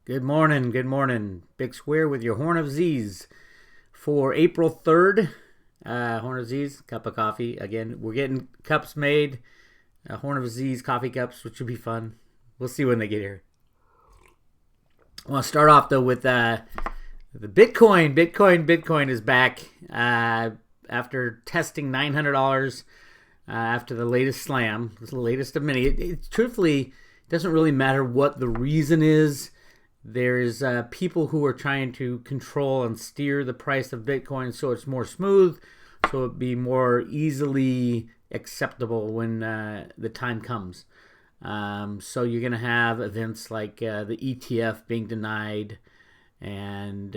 Good morning, good morning. Bix Weir with your Horn of Zeese for April 3rd. Horn of Zeese, cup of coffee. Again, we're getting cups made. Horn of Zeese coffee cups, which should be fun. We'll see when they get here. I want to start off, though, with the Bitcoin. Bitcoin is back after testing $900 after the latest slam. It's the latest of many. It truthfully doesn't really matter what the reason is. There's people who are trying to control and steer the price of Bitcoin so it's more smooth, so it be more easily acceptable when the time comes. So you're going to have events like the ETF being denied and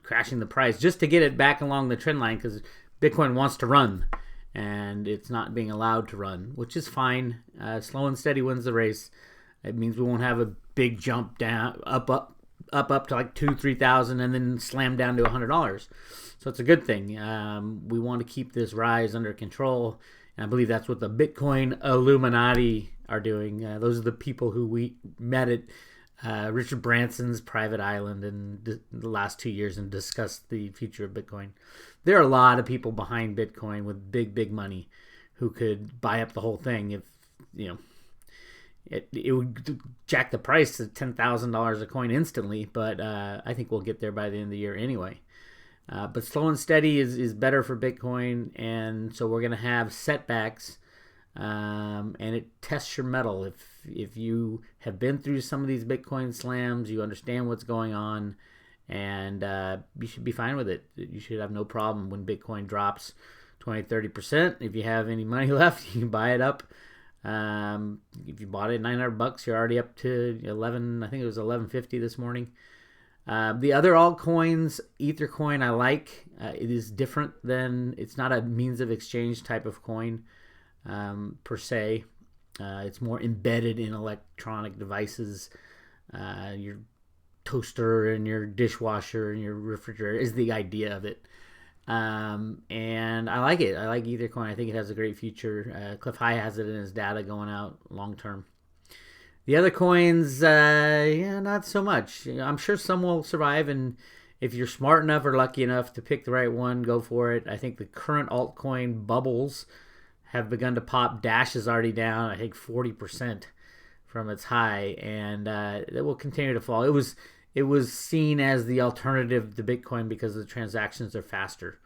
crashing the price just to get it back along the trend line because Bitcoin wants to run and it's not being allowed to run, which is fine. Slow and steady wins the race. It means we won't have a big jump down, up to like 2,000-3,000 and then slam down to $100. So it's a good thing. We want to keep this rise under control. And I believe that's what the Bitcoin Illuminati are doing. Those are the people who we met at Richard Branson's private island in the last 2 years and discussed the future of Bitcoin. There are a lot of people behind Bitcoin with big money who could buy up the whole thing if, it would jack the price to $10,000 a coin instantly, but I think we'll get there by the end of the year anyway. But slow and steady is better for Bitcoin, and so we're going to have setbacks, and it tests your mettle. If you have been through some of these Bitcoin slams, you understand what's going on, and you should be fine with it. You should have no problem when Bitcoin drops 20-30%. If you have any money left, you can buy it up. If you bought it $900, you're already up to 11. I think it was 11.50 this morning. The other altcoins, Ethercoin, I like. It is different than, it's not a means of exchange type of coin per se. It's more embedded in electronic devices. Your toaster and your dishwasher and your refrigerator is the idea of it. And I like it. I like Ethercoin. I think it has a great future. Cliff High has it in his data going out long term. The other coins, not so much. I'm sure some will survive, and if you're smart enough or lucky enough to pick the right one, go for it. I think the current altcoin bubbles have begun to pop. Dash is already down, I think 40% from its high, and it will continue to fall. It was seen as the alternative to Bitcoin because the transactions are faster.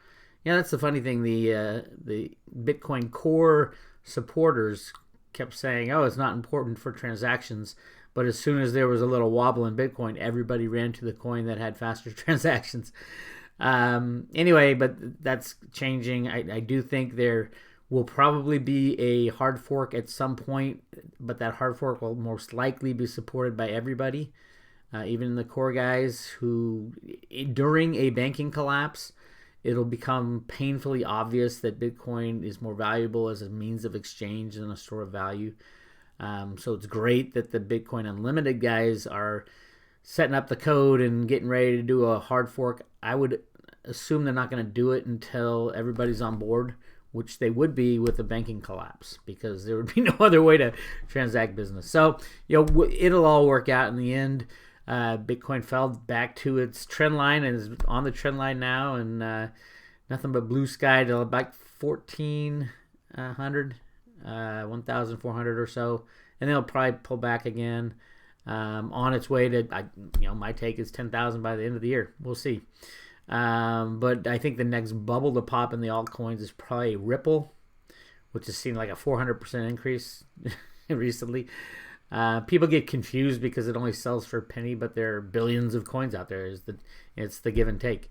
That's the funny thing. The Bitcoin core supporters kept saying, "Oh, it's not important for transactions," but as soon as there was a little wobble in Bitcoin, everybody ran to the coin that had faster transactions. Anyway, but that's changing. I do think there will probably be a hard fork at some point, but that hard fork will most likely be supported by everybody. Even the core guys who, during a banking collapse, it'll become painfully obvious that Bitcoin is more valuable as a means of exchange than a store of value. So it's great that the Bitcoin Unlimited guys are setting up the code and getting ready to do a hard fork. I would assume they're not going to do it until everybody's on board, which they would be with the banking collapse because there would be no other way to transact business. So, it'll all work out in the end. Bitcoin fell back to its trend line and is on the trend line now, and nothing but blue sky to about 1,400, 1,400 or so, and then it'll probably pull back again on its way to, my take is 10,000 by the end of the year. We'll see. But I think the next bubble to pop in the altcoins is probably Ripple, which has seen like a 400% increase recently. People get confused because it only sells for a penny, but there are billions of coins out there. It's the give and take.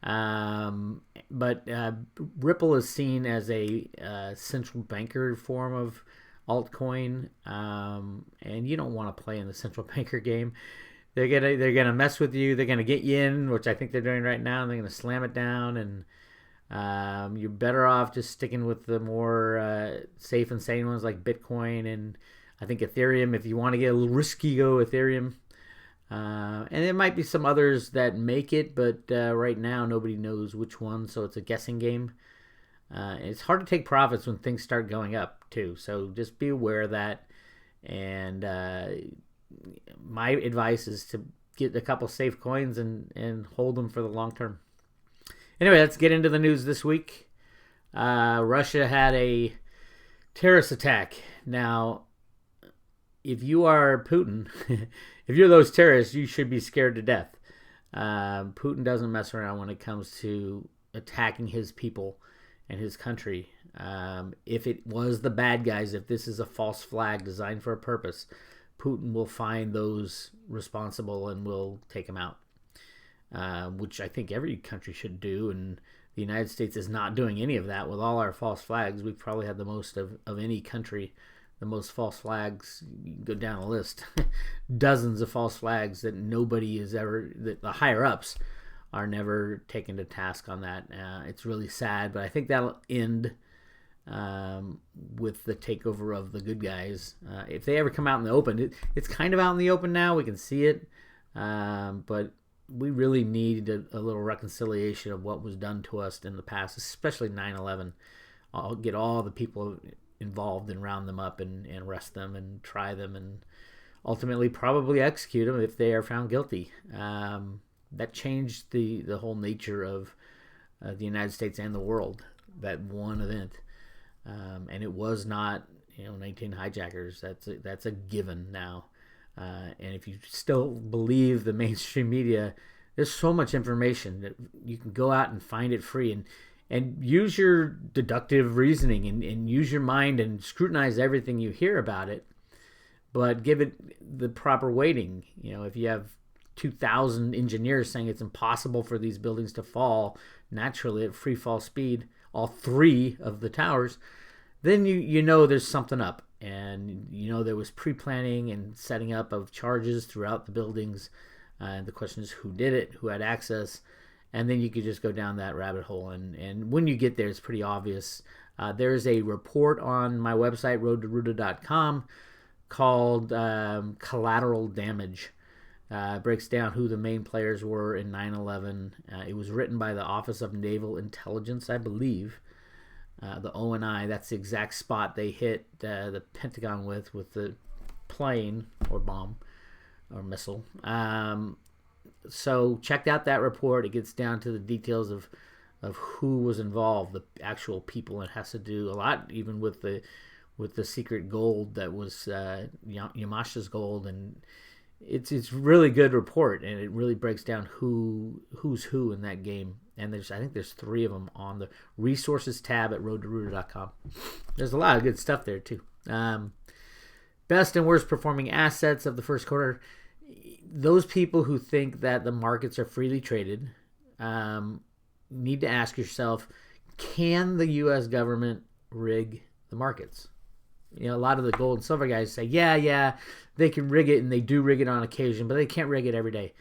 But Ripple is seen as a central banker form of altcoin, and you don't want to play in the central banker game. They're gonna mess with you. They're gonna get you in, which I think they're doing right now, and they're gonna slam it down. And you're better off just sticking with the more safe and sane ones like Bitcoin and I think Ethereum. If you want to get a little risky, go Ethereum. And there might be some others that make it, but right now nobody knows which one, so it's a guessing game. It's hard to take profits when things start going up too, so just be aware of that. And my advice is to get a couple safe coins and hold them for the long term. Anyway, let's get into the news this week. Russia had a terrorist attack. Now, if you are Putin, if you're those terrorists, you should be scared to death. Putin doesn't mess around when it comes to attacking his people and his country. If it was the bad guys, if this is a false flag designed for a purpose, Putin will find those responsible and will take them out, which I think every country should do. And the United States is not doing any of that with all our false flags. We've probably had the most of any country, the most false flags. You can go down a list, dozens of false flags that nobody is ever, that the higher ups are never taken to task on that. It's really sad, but I think that'll end with the takeover of the good guys. If they ever come out in the open, it's kind of out in the open now. We can see it, but we really need a little reconciliation of what was done to us in the past, especially 9/11. I'll get all the people involved and round them up and arrest them and try them and ultimately probably execute them if they are found guilty. That changed the whole nature of the United States and the world, that one event. And it was not, 19 hijackers. That's a given now. And if you still believe the mainstream media, there's so much information that you can go out and find it free and use your deductive reasoning and use your mind and scrutinize everything you hear about it, but give it the proper weighting. If you have 2,000 engineers saying it's impossible for these buildings to fall naturally at free fall speed, all three of the towers, then you know there's something up. And there was pre-planning and setting up of charges throughout the buildings. And the question is who did it, who had access, and then you could just go down that rabbit hole. And when you get there, it's pretty obvious. There's a report on my website, roadtoruta.com, called Collateral Damage. It breaks down who the main players were in 9/11. It was written by the Office of Naval Intelligence, I believe. The ONI, that's the exact spot they hit the Pentagon with the plane or bomb or missile. So check out that report. It gets down to the details of who was involved, the actual people. It has to do a lot even with the secret gold that was Yamashita's gold, and it's really good report, and it really breaks down who's who in that game. And I think there's 3 of them on the resources tab at roadtoruta.com. There's a lot of good stuff there too. Best and worst performing assets of the first quarter. Those people who think that the markets are freely traded need to ask yourself, can the U.S. government rig the markets? A lot of the gold and silver guys say, yeah, they can rig it, and they do rig it on occasion, but they can't rig it every day.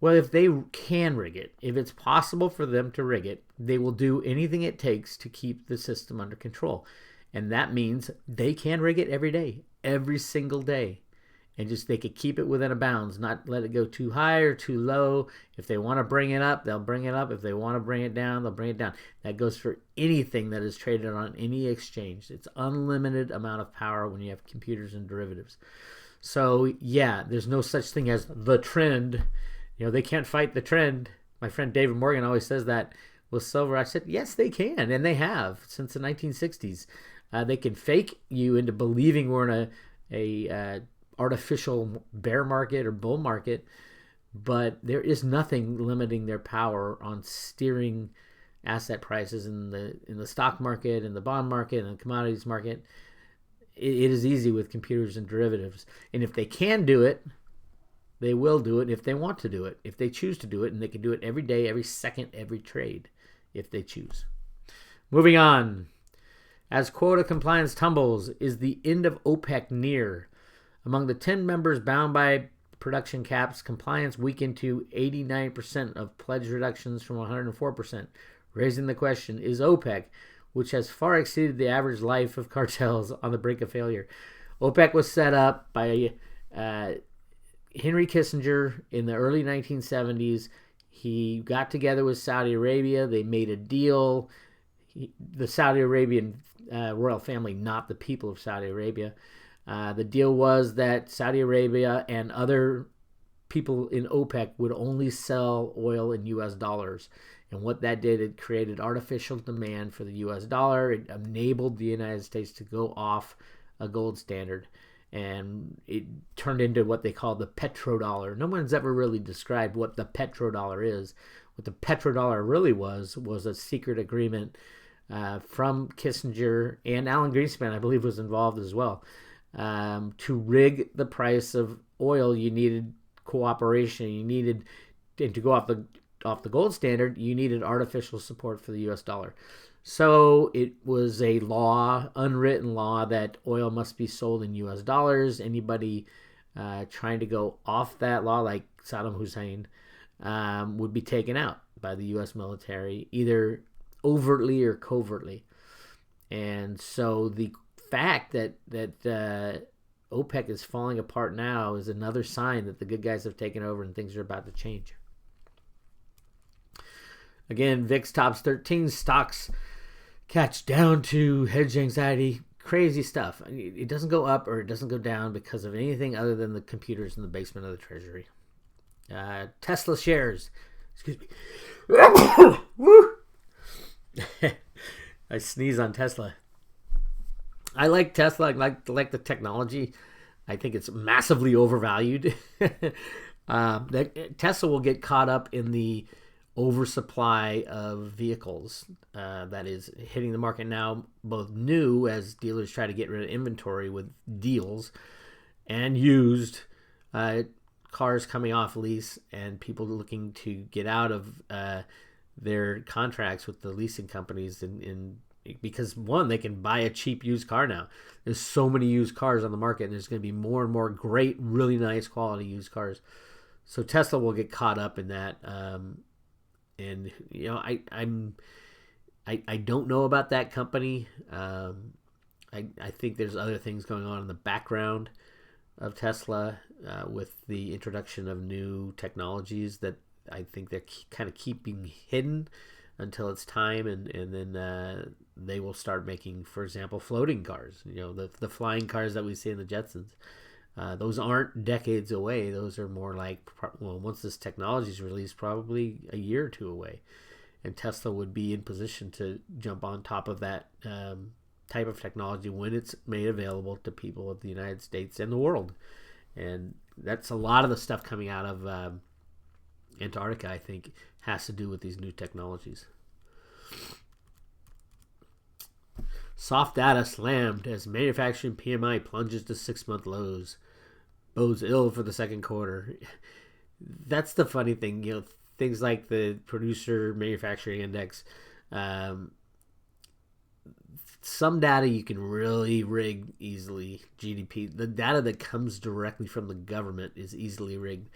Well, if they can rig it, if it's possible for them to rig it, they will do anything it takes to keep the system under control. And that means they can rig it every day, every single day. And just they could keep it within a bounds, not let it go too high or too low. If they want to bring it up, they'll bring it up. If they want to bring it down, they'll bring it down. That goes for anything that is traded on any exchange. It's unlimited amount of power when you have computers and derivatives. So, yeah, there's no such thing as the trend. They can't fight the trend. My friend David Morgan always says that with silver. I said, yes, they can, and they have since the 1960s. They can fake you into believing we're in a artificial bear market or bull market, but there is nothing limiting their power on steering asset prices in the stock market, in the bond market, and the commodities market. It is easy with computers and derivatives, and if they can do it, they will do it if they want to do it, if they choose to do it, and they can do it every day, every second, every trade, if they choose. Moving on. As quota compliance tumbles, is the end of OPEC near? Among the 10 members bound by production caps, compliance weakened to 89% of pledge reductions from 104%, raising the question, is OPEC, which has far exceeded the average life of cartels, on the brink of failure? OPEC was set up by Henry Kissinger in the early 1970s. He got together with Saudi Arabia. They made a deal. The Saudi Arabian royal family, not the people of Saudi Arabia. The deal was that Saudi Arabia and other people in OPEC would only sell oil in US dollars. And what that did, it created artificial demand for the US dollar. It enabled the United States to go off a gold standard. And it turned into what they call the petrodollar. No one's ever really described what the petrodollar is. What the petrodollar really was a secret agreement from Kissinger, and Alan Greenspan, I believe, was involved as well. To rig the price of oil, you needed cooperation. You needed, and to go off the gold standard, you needed artificial support for the U.S. dollar. So it was a law, unwritten law, that oil must be sold in U.S. dollars. Anybody trying to go off that law, like Saddam Hussein, would be taken out by the U.S. military, either overtly or covertly. And so the fact that OPEC is falling apart now is another sign that the good guys have taken over and things are about to change. Again, VIX tops 13, stocks catch down to hedge anxiety. Crazy stuff. It doesn't go up or it doesn't go down because of anything other than the computers in the basement of the Treasury. Tesla shares. Excuse me. Woo! I sneeze on Tesla. I like Tesla. I like the technology. I think it's massively overvalued. Tesla will get caught up in the oversupply of vehicles that is hitting the market now, both new, as dealers try to get rid of inventory with deals, and used cars coming off lease and people looking to get out of their contracts with the leasing companies because, one, they can buy a cheap used car now. There's so many used cars on the market, and there's going to be more and more great, really nice quality used cars. So Tesla will get caught up in that. And I don't know about that company. I think there's other things going on in the background of Tesla with the introduction of new technologies that I think they're kind of keeping hidden until it's time, and then they will start making, for example, floating cars. The flying cars that we see in the Jetsons. Those aren't decades away. Those are more like, once this technology is released, probably a year or two away. And Tesla would be in position to jump on top of that type of technology when it's made available to people of the United States and the world. And that's a lot of the stuff coming out of Antarctica, I think, has to do with these new technologies. Soft data slammed as manufacturing PMI plunges to 6-month lows. Bodes ill for the second quarter. That's the funny thing, things like the producer manufacturing index. Some data you can really rig easily. GDP, the data that comes directly from the government is easily rigged.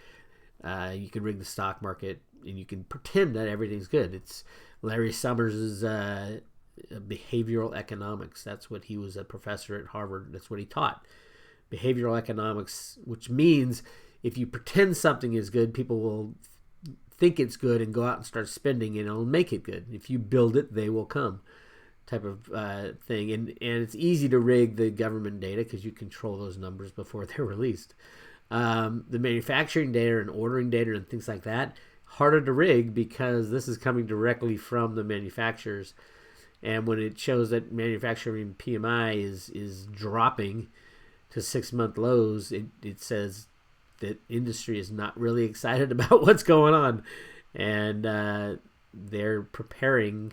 You can rig the stock market, and you can pretend that everything's good. It's Larry Summers' behavioral economics. That's what he was a professor at Harvard. That's what he taught. Behavioral economics, which means if you pretend something is good, people will think it's good and go out and start spending, and it'll make it good. If you build it, they will come, type of thing. And it's easy to rig the government data because you control those numbers before they're released. The manufacturing data and ordering data and things like that, harder to rig because this is coming directly from the manufacturers. And when it shows that manufacturing PMI is dropping to 6-month lows, it says that industry is not really excited about what's going on. And they're preparing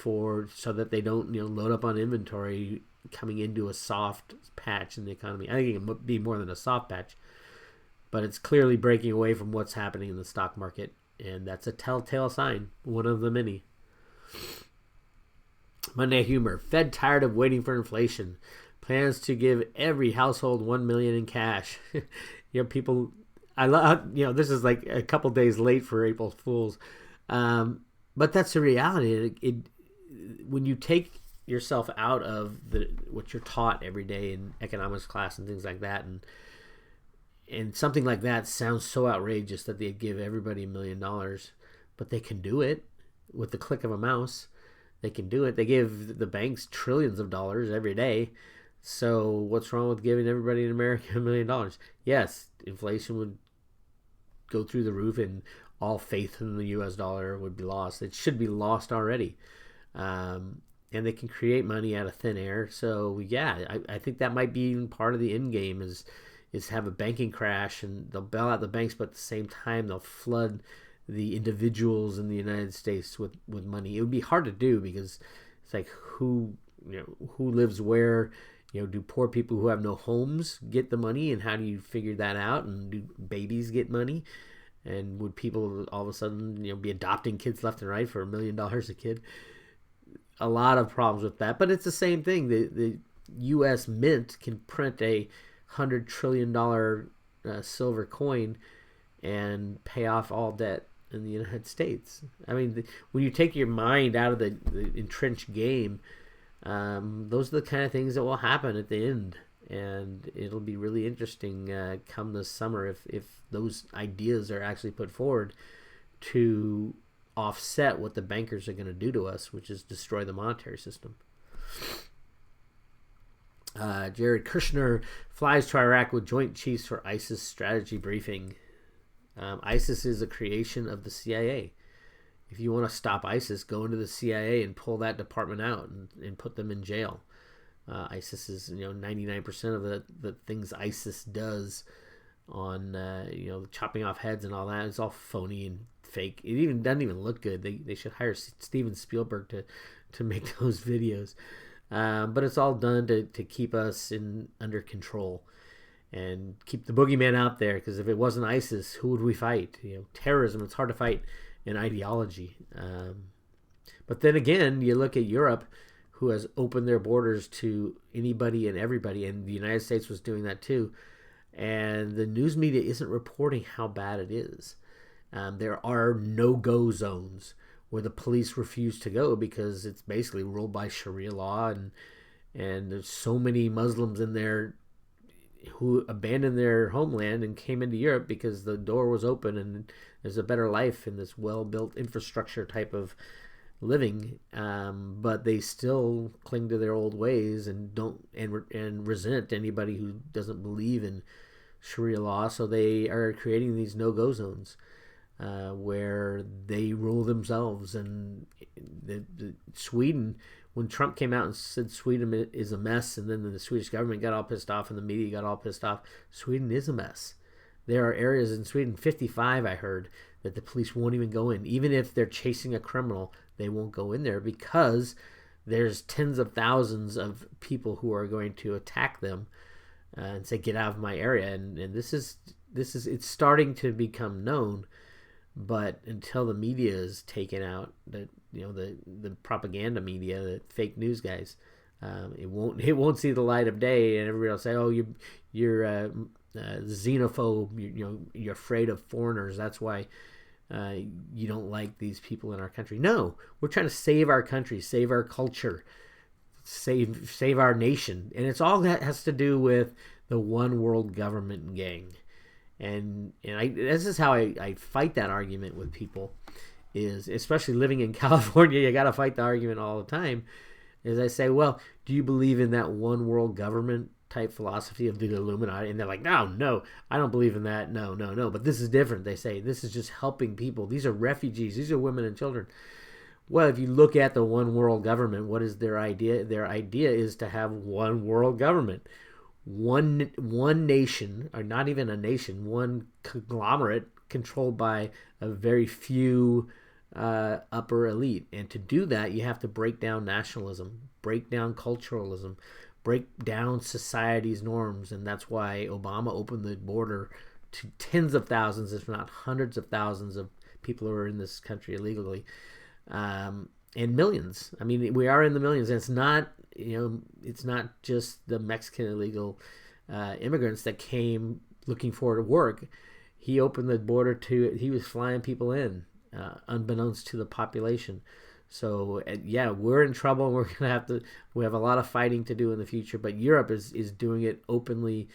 so that they don't load up on inventory coming into a soft patch in the economy. I think it would be more than a soft patch, but it's clearly breaking away from what's happening in the stock market. And that's a telltale sign, one of the many. Monday humor. Fed tired of waiting for inflation. Plans to give every household $1 million in cash. People. I love. This is like a couple days late for April Fools, but that's the reality. When you take yourself out of what you're taught every day in economics class and things like that, and something like that sounds so outrageous that they'd give everybody $1 million, but they can do it with the click of a mouse. They can do it. They give the banks trillions of dollars every day. So what's wrong with giving everybody in America $1 million? Yes, inflation would go through the roof, and all faith in the U.S. dollar would be lost. It should be lost already. And they can create money out of thin air. So yeah, I think that might be even part of the end game is have a banking crash, and they'll bail out the banks, but at the same time they'll flood the individuals in the United States with money. It would be hard to do because it's like who lives where. Do poor people who have no homes get the money, and how do you figure that out? And do babies get money? And would people all of a sudden be adopting kids left and right for $1 million a kid? A lot of problems with that, but it's the same thing. The U.S. Mint can print a $100 trillion silver coin and pay off all debt in the United States. I mean, when you take your mind out of the entrenched game, those are the kind of things that will happen at the end, and it'll be really interesting come this summer if those ideas are actually put forward to offset what the bankers are going to do to us, which is destroy the monetary system. Jared Kushner flies to Iraq with Joint Chiefs for ISIS strategy briefing. ISIS is a creation of the CIA. If you want to stop ISIS, go into the CIA and pull that department out and put them in jail. ISIS is 99% of the things ISIS does on chopping off heads and all that. It's all phony and fake. It even doesn't even look good. They should hire Steven Spielberg to make those videos. But it's all done to keep us under control and keep the boogeyman out there. Because if it wasn't ISIS, who would we fight? Terrorism. It's hard to fight an ideology. But then again, you look at Europe, who has opened their borders to anybody and everybody, and the United States was doing that too. And the news media isn't reporting how bad it is. There are no-go zones where the police refuse to go because it's basically ruled by Sharia law, and there's so many Muslims in there who abandoned their homeland and came into Europe because the door was open and there's a better life in this well-built infrastructure type of living, but they still cling to their old ways and don't and resent anybody who doesn't believe in Sharia law. So they are creating these no-go zones where they rule themselves. And Sweden, when Trump came out and said Sweden is a mess, and then the Swedish government got all pissed off and the media got all pissed off, Sweden is a mess. There are areas in Sweden, 55 I heard, that the police won't even go in. Even if they're chasing a criminal, they won't go in there because there's tens of thousands of people who are going to attack them and say, get out of my area. And this is it's starting to become known, but until the media is taken out, the propaganda media, the fake news guys, it won't see the light of day, and everybody will say, oh, you're xenophobe, you're afraid of foreigners, that's why you don't like these people in our country. No, we're trying to save our country, save our culture, save our nation, and it's all that has to do with the one world government gang. And this is how I fight that argument with people, is especially living in California, you got to fight the argument all the time. Is I say, well, do you believe in that one world government type philosophy of the Illuminati? And they're like, no, I don't believe in that. No. But this is different. They say this is just helping people. These are refugees. These are women and children. Well, if you look at the one world government, what is their idea? Their idea is to have one world government. One nation, or not even a nation, one conglomerate controlled by a very few upper elite. And to do that, you have to break down nationalism, break down culturalism, break down society's norms. And that's why Obama opened the border to tens of thousands, if not hundreds of thousands of people who are in this country illegally, and millions. I mean, we are in the millions. And it's not just the Mexican illegal immigrants that came looking for work. He opened the border he was flying people in, unbeknownst to the population. So yeah, we're in trouble, and we have a lot of fighting to do in the future, but Europe is doing it openly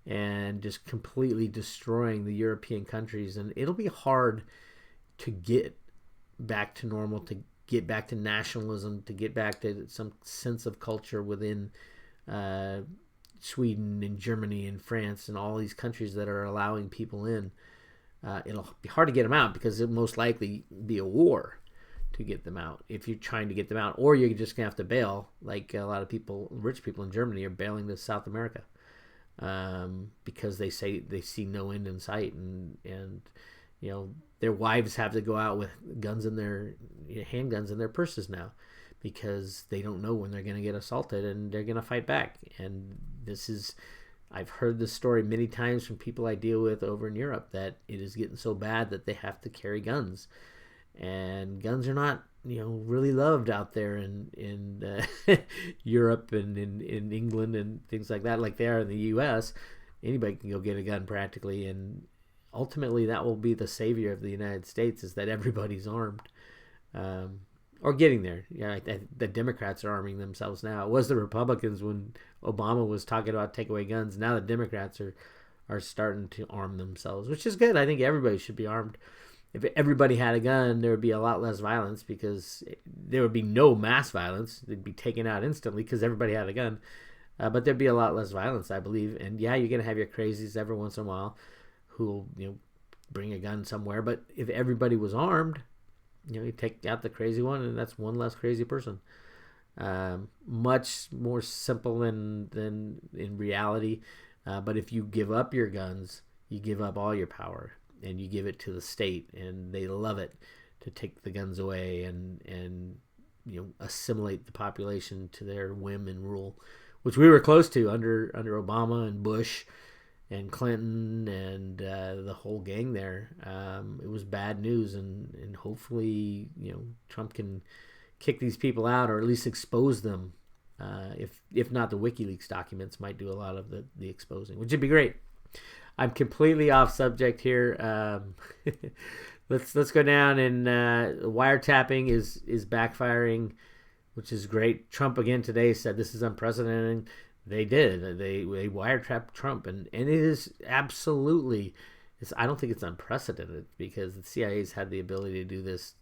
and just completely destroying the European countries. And it'll be hard to get back to normal, to get back to nationalism, to get back to some sense of culture within Sweden and Germany and France and all these countries that are allowing people in. It'll be hard to get them out because it'll most likely be a war to get them out if you're trying to get them out, or you're just gonna have to bail, like a lot of people, rich people in Germany, are bailing to South America because they say they see no end in sight, and their wives have to go out with guns in their handguns in their purses now because they don't know when they're going to get assaulted, and they're going to fight back. And I've heard this story many times from people I deal with over in Europe, that it is getting so bad that they have to carry guns, and guns are not really loved out there in Europe and in England and things like that, like they are in the U.S. Anybody can go get a gun practically, and ultimately that will be the savior of the United States, is that everybody's armed, or getting there. The Democrats are arming themselves now. It was the Republicans when Obama was talking about take away guns. Now the Democrats are starting to arm themselves, which is good. I think everybody should be armed. If everybody had a gun, there would be a lot less violence, because there would be no mass violence. They'd be taken out instantly because everybody had a gun. But there'd be a lot less violence, I believe. And yeah, you're going to have your crazies every once in a while who will bring a gun somewhere. But if everybody was armed, you take out the crazy one, and that's one less crazy person. Much more simple than in reality. But if you give up your guns, you give up all your power, and you give it to the state, and they love it to take the guns away and assimilate the population to their whim and rule, which we were close to under Obama and Bush and Clinton and the whole gang there. It was bad news, and hopefully Trump can kick these people out, or at least expose them. If not, the WikiLeaks documents might do a lot of the exposing, which would be great. I'm completely off subject here. Let's go down, and wiretapping is backfiring, which is great. Trump again today said this is unprecedented. They did. They wiretapped Trump, and it is absolutely. I don't think it's unprecedented, because the CIA's had the ability to do this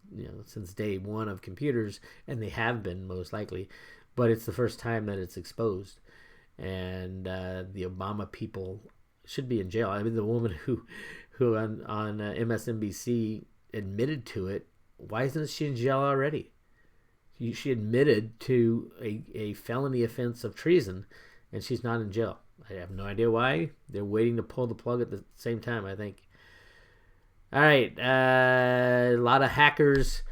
since day one of computers, and they have been most likely, but it's the first time that it's exposed, and the Obama people should be in jail. I mean, the woman who on MSNBC admitted to it, why isn't she in jail already? She admitted to a felony offense of treason, and she's not in jail. I have no idea why. They're waiting to pull the plug at the same time, I think. All right, a lot of hackers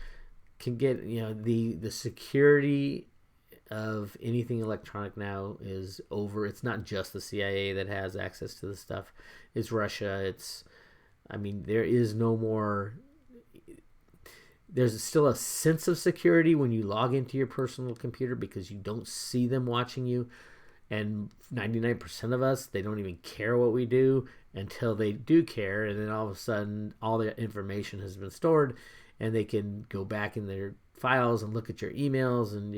can get the security of anything electronic now is over. It's not just the CIA that has access to this stuff. It's Russia. There is no more. There's still a sense of security when you log into your personal computer, because you don't see them watching you. And 99% of us, they don't even care what we do until they do care. And then all of a sudden, all the information has been stored, and they can go back in their files and look at your emails, and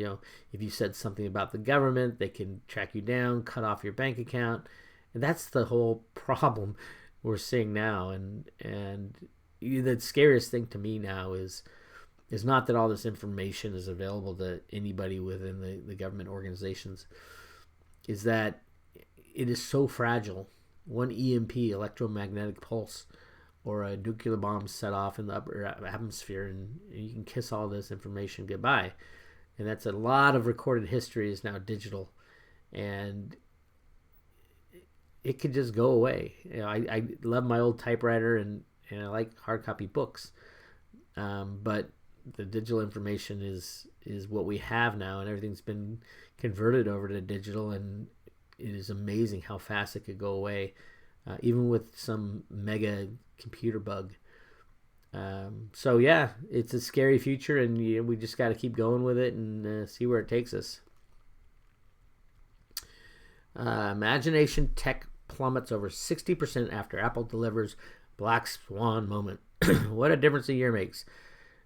if you said something about the government, they can track you down, cut off your bank account. And that's the whole problem we're seeing now. And the scariest thing to me now is not that all this information is available to anybody within the government organizations, is that it is so fragile. One EMP, electromagnetic pulse, or a nuclear bomb set off in the upper atmosphere, and you can kiss all this information goodbye. And that's a lot of recorded history is now digital, and it could just go away. I love my old typewriter, and I like hard copy books, but the digital information is what we have now, and everything's been converted over to digital, and it is amazing how fast it could go away, even with some mega computer bug. So yeah, it's a scary future, and we just got to keep going with it and see where it takes us. Imagination tech plummets over 60% after Apple delivers Black Swan moment. What a difference a year makes.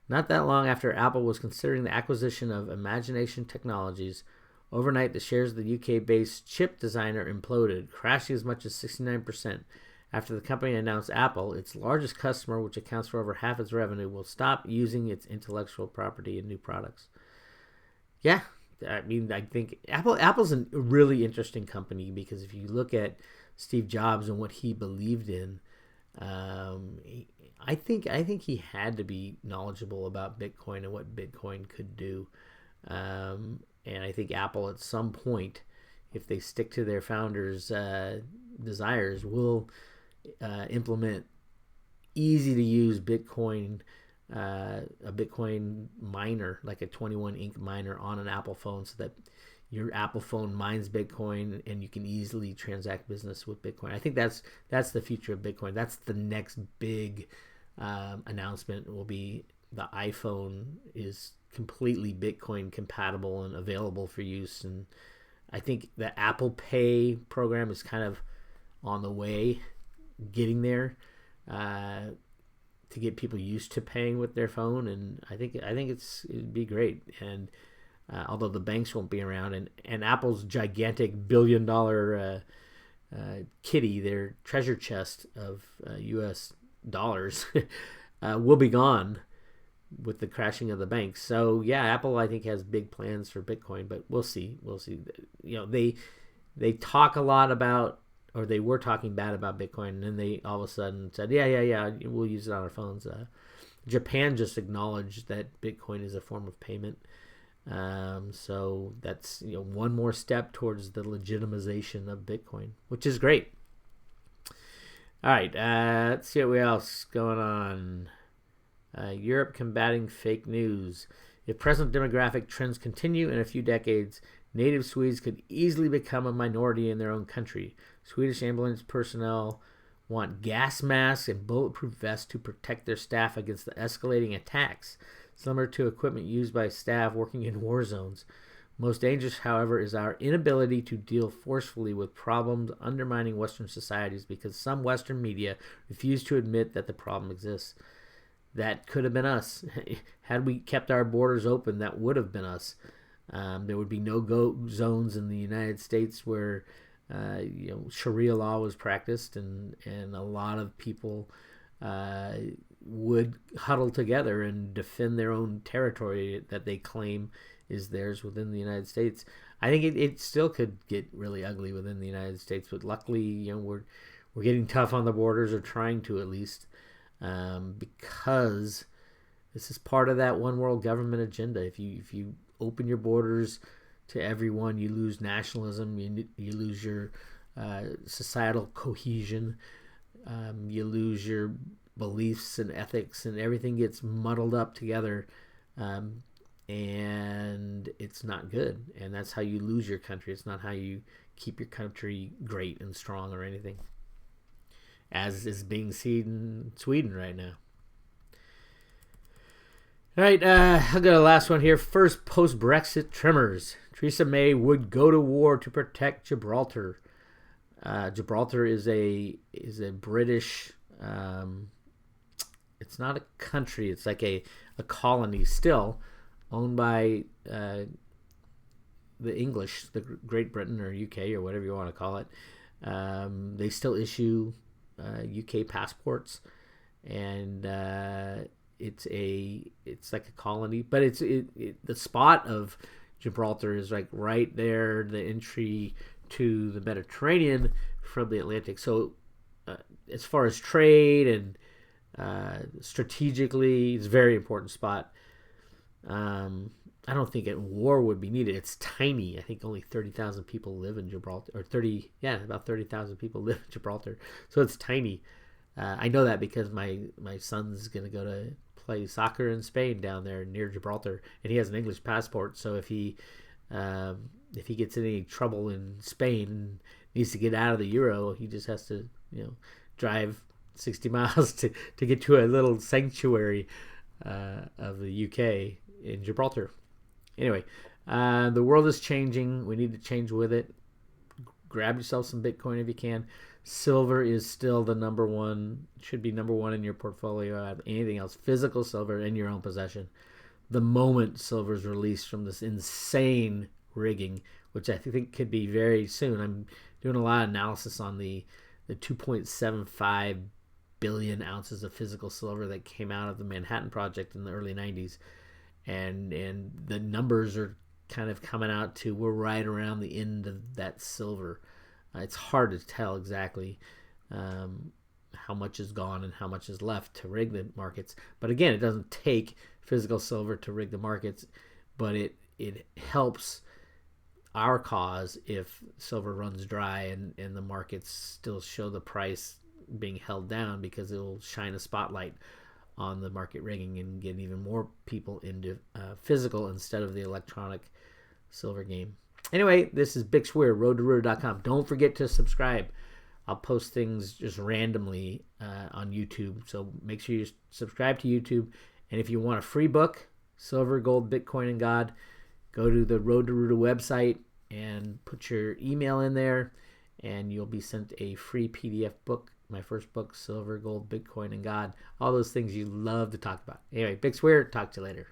Not that long after Apple was considering the acquisition of Imagination Technologies, overnight the shares of the UK-based chip designer imploded, crashing as much as 69%. After the company announced Apple, its largest customer, which accounts for over half its revenue, will stop using its intellectual property in new products. Yeah, I think Apple's a really interesting company, because if you look at Steve Jobs and what he believed in, I think he had to be knowledgeable about Bitcoin and what Bitcoin could do. And I think Apple at some point, if they stick to their founders' desires, will implement easy to use Bitcoin, a Bitcoin miner, like a 21 ink miner on an Apple phone, so that your Apple phone mines Bitcoin and you can easily transact business with Bitcoin. I think that's the future of Bitcoin. That's the next big announcement. Will be the iPhone is completely Bitcoin compatible and available for use. And I think the Apple Pay program is kind of on the way, getting there, to get people used to paying with their phone. And I think it'd be great. And although the banks won't be around, and Apple's gigantic $billion kitty, their treasure chest of U.S. dollars, will be gone with the crashing of the banks. So yeah, Apple I think has big plans for Bitcoin, but we'll see. They talk a lot about, or they were talking bad about Bitcoin, and then they all of a sudden said, yeah, we'll use it on our phones. Japan just acknowledged that Bitcoin is a form of payment. So that's one more step towards the legitimization of Bitcoin, which is great. All right, let's see what else going on. Europe combating fake news. If present demographic trends continue in a few decades, native Swedes could easily become a minority in their own country. Swedish ambulance personnel want gas masks and bulletproof vests to protect their staff against the escalating attacks, similar to equipment used by staff working in war zones. Most dangerous, however, is our inability to deal forcefully with problems undermining Western societies because some Western media refuse to admit that the problem exists. That could have been us. Had we kept our borders open, that would have been us. There would be no-go zones in the United States where Sharia law was practiced, and a lot of people would huddle together and defend their own territory that they claim is theirs within the United States. I think it still could get really ugly within the United States, but luckily, we're getting tough on the borders, or trying to at least, because this is part of that one world government agenda. If you open your borders to everyone, you lose nationalism, you lose your societal cohesion, you lose your beliefs and ethics, and everything gets muddled up together, and it's not good. And that's how you lose your country. It's not how you keep your country great and strong or anything, as is being seen in Sweden right now. All right, I'll go to the last one here. First post-Brexit tremors. Theresa May would go to war to protect Gibraltar. Gibraltar is a British. It's not a country. It's like a colony still, owned by the English, the Great Britain or UK or whatever you want to call it. They still issue UK passports, and it's like a colony, but the spot of Gibraltar is like right there, the entry to the Mediterranean from the Atlantic. So as far as trade and strategically, it's a very important spot. I don't think a war would be needed. It's tiny. I think only 30,000 people live in Gibraltar, or about 30,000 people live in Gibraltar. So it's tiny. I know that because my son's going to go to play soccer in Spain down there near Gibraltar, and he has an English passport. So if he gets in any trouble in Spain and needs to get out of the Euro, he just has to drive 60 miles to get to a little sanctuary of the UK in Gibraltar. Anyway, the world is changing. We need to change with it. Grab yourself some Bitcoin if you can. Silver is still the number one, should be number one in your portfolio out of anything else. Physical silver in your own possession. The moment silver is released from this insane rigging, which I think could be very soon. I'm doing a lot of analysis on the 2.75 billion ounces of physical silver that came out of the Manhattan Project in the early 90s. And the numbers are kind of coming out to, we're right around the end of that silver. It's hard to tell exactly. how much is gone and how much is left to rig the markets. But again, it doesn't take physical silver to rig the markets, but it helps our cause if silver runs dry and the markets still show the price being held down, because it will shine a spotlight on the market rigging and get even more people into physical instead of the electronic silver game. Anyway, this is Bix Weir, roadtoroota.com. Don't forget to subscribe. I'll post things just randomly on YouTube, so make sure you subscribe to YouTube. And if you want a free book, Silver, Gold, Bitcoin, and God, go to the Road to Roota website and put your email in there, and you'll be sent a free PDF book. My first book, Silver, Gold, Bitcoin, and God. All those things you love to talk about. Anyway, Bix Weir, talk to you later.